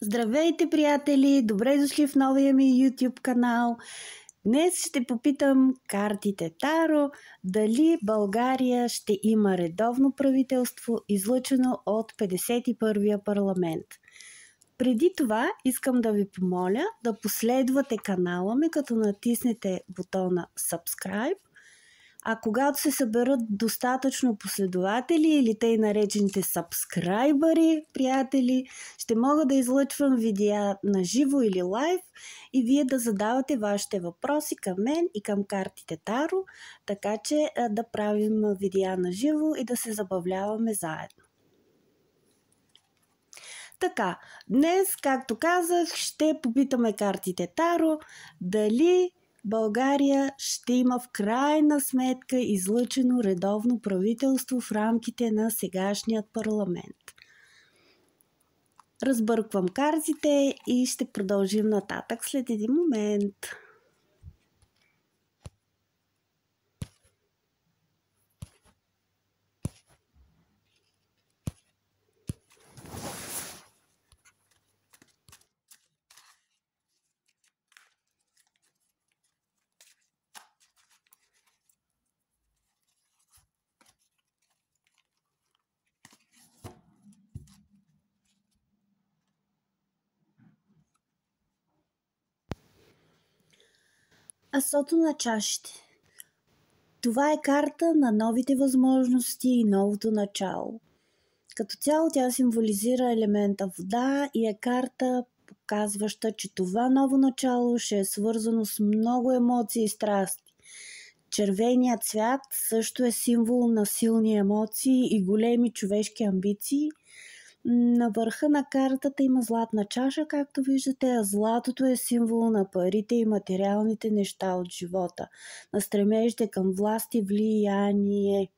Здравейте, приятели! Добре дошли в новия ми YouTube канал. Днес ще попитам картите Таро дали България ще има редовно правителство, излъчено от 51-я парламент. Преди това искам да ви помоля да последвате канала ми, като натиснете бутона Subscribe. А когато се съберат достатъчно последователи или тъй наречените сабскрайбъри, приятели, ще мога да излъчвам видеа на живо или лайв и вие да задавате вашите въпроси към мен и към картите Таро, така че да правим видеа на живо и да се забавляваме заедно. Така, днес, както казах, ще попитаме картите Таро дали България ще има в крайна сметка излъчено редовно правителство в рамките на сегашният парламент. Разбърквам картите и ще продължим нататък след един момент. Асото на чашите. Това е карта на новите възможности и новото начало. Като цяло тя символизира елемента вода и е карта, показваща, че това ново начало ще е свързано с много емоции и страсти. Червеният цвят също е символ на силни емоции и големи човешки амбиции. На върха на картата има златна чаша, както виждате, а златото е символ на парите и материалните неща от живота, на стремежите към власт и влияние.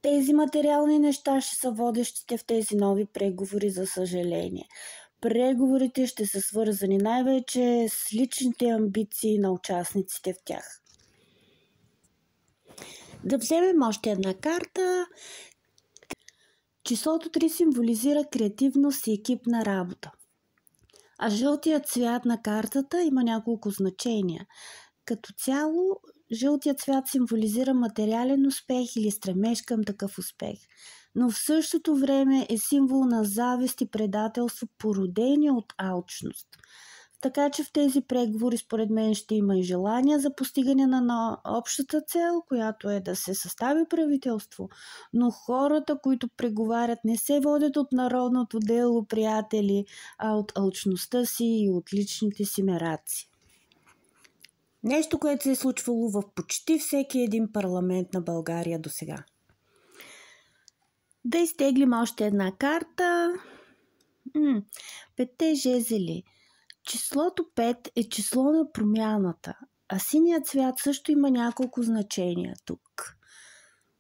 Тези материални неща ще са водещите в тези нови преговори, за съжаление. Преговорите ще са свързани най-вече с личните амбиции на участниците в тях. Да вземем още една карта. Числото 3 символизира креативност и екипна работа. А жълтият цвят на картата има няколко значения. Като цяло, жълтият цвят символизира материален успех или стремеж към такъв успех. Но в същото време е символ на завист и предателство, породени от алчност. Така че в тези преговори според мен ще има и желание за постигане на общата цел, която е да се състави правителство. Но хората, които преговарят, не се водят от народното дело, приятели, а от алчността си и от личните си мераци. Нещо, което се е случвало в почти всеки един парламент на България досега. Да изтеглим още една карта. Петте жезели. Числото 5 е число на промяната, а синият цвят също има няколко значения тук.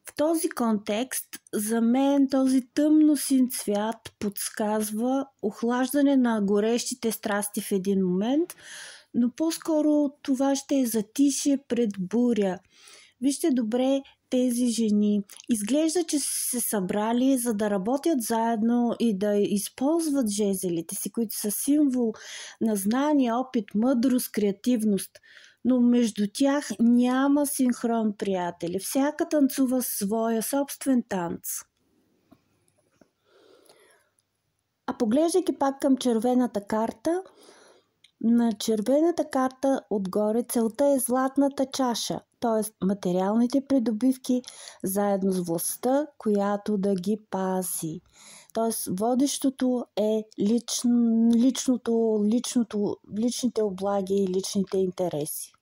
В този контекст, за мен този тъмно син цвят подсказва охлаждане на горещите страсти в един момент, но по-скоро това ще е затишие пред буря. Вижте добре тези жени. Изглежда, че са се събрали, за да работят заедно и да използват жезелите си, които са символ на знание, опит, мъдрост, креативност. Но между тях няма синхрон, приятели. Всяка танцува своя собствен танц. А поглеждайки пак към червената карта, на червената карта отгоре целта е златната чаша, т.е. материалните придобивки заедно с властта, която да ги пази. Т.е. водещото е личните облаги и личните интереси.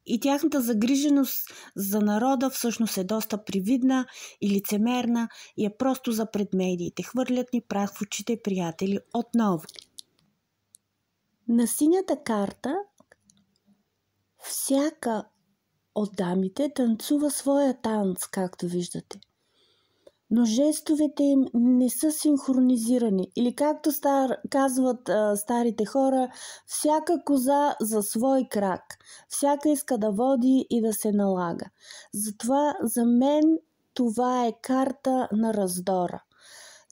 И тяхната загриженост за народа всъщност е доста привидна и лицемерна и е просто за пред медиите. Хвърлят ни прах в очите, приятели, отново. На синята карта всяка от дамите танцува своя танц, както виждате. Но жестовете им не са синхронизирани. Или както казват старите хора, всяка коза за свой крак. Всяка иска да води и да се налага. Затова за мен това е карта на раздора.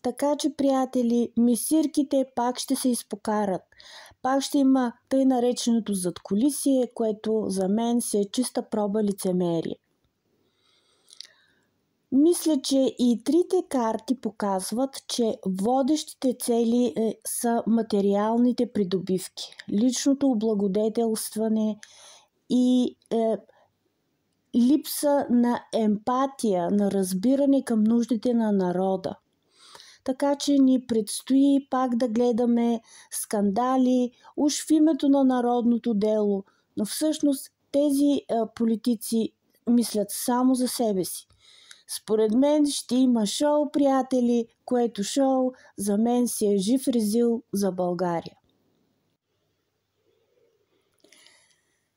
Така че, приятели, мисирките пак ще се изпокарат. Пак ще има тъй нареченото задкулисие, което за мен се е чиста проба лицемерие. Мисля, че и трите карти показват, че водещите цели са материалните придобивки, личното облагодетелстване и липса на емпатия, на разбиране към нуждите на народа. Така че ни предстои пак да гледаме скандали, уж в името на народното дело, но всъщност тези политици мислят само за себе си. Според мен ще има шоу, приятели, което шоу за мен си е жив резил за България.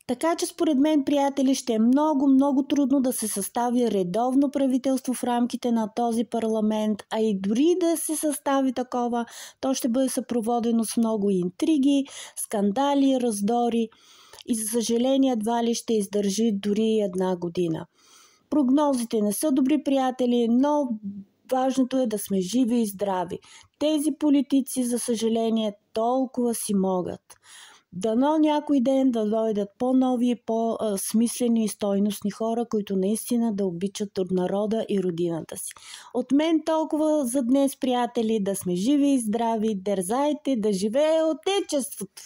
Така че според мен, приятели, ще е много трудно да се състави редовно правителство в рамките на този парламент, а и дори да се състави такова, то ще бъде съпроводено с много интриги, скандали, раздори и за съжаление едва ли ще издържи дори една година. Прогнозите не са добри, приятели, но важното е да сме живи и здрави. Тези политици, за съжаление, толкова си могат. Дано някой ден да дойдат по-нови, по-смислени и стойностни хора, които наистина да обичат от народа и родината си. От мен толкова за днес, приятели, да сме живи и здрави, дързайте да живее Отечеството!